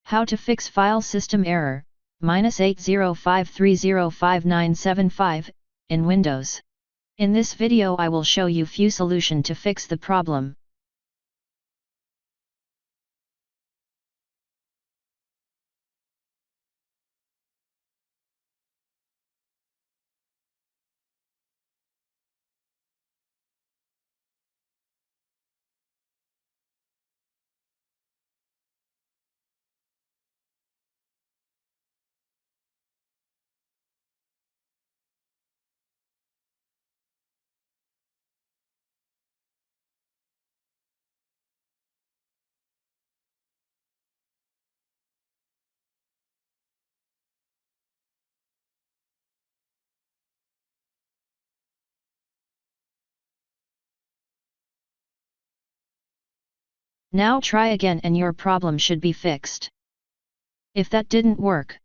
How to fix file system error, -80530597 in Windows. In this video I will show you few solution to fix the problem. Now try again and your problem should be fixed. If that didn't work,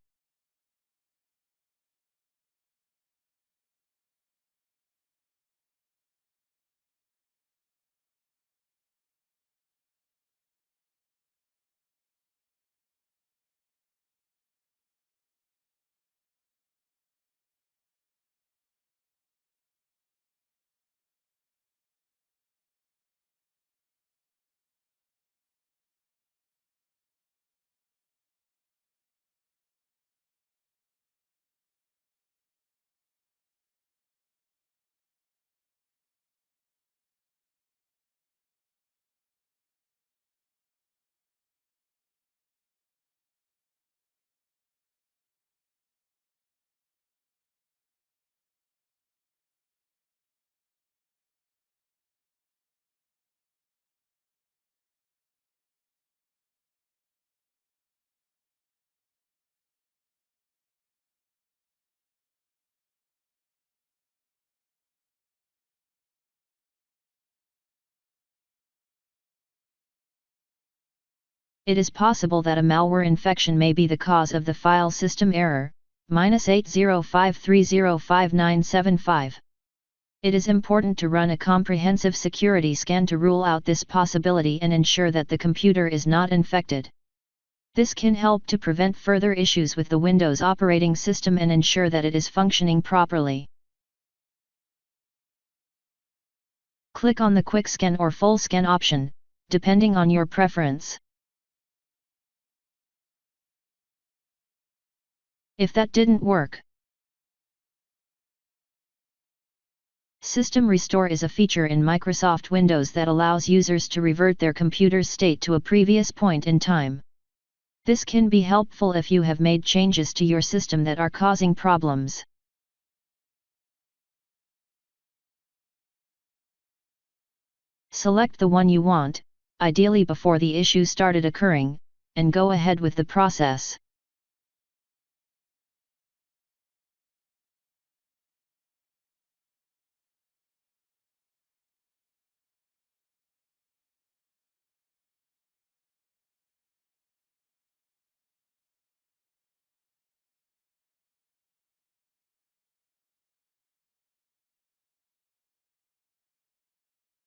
it is possible that a malware infection may be the cause of the file system error, -80530597. It is important to run a comprehensive security scan to rule out this possibility and ensure that the computer is not infected. This can help to prevent further issues with the Windows operating system and ensure that it is functioning properly. Click on the Quick Scan or Full Scan option, depending on your preference. If that didn't work, System Restore is a feature in Microsoft Windows that allows users to revert their computer's state to a previous point in time. This can be helpful if you have made changes to your system that are causing problems. Select the one you want, ideally before the issue started occurring, and go ahead with the process.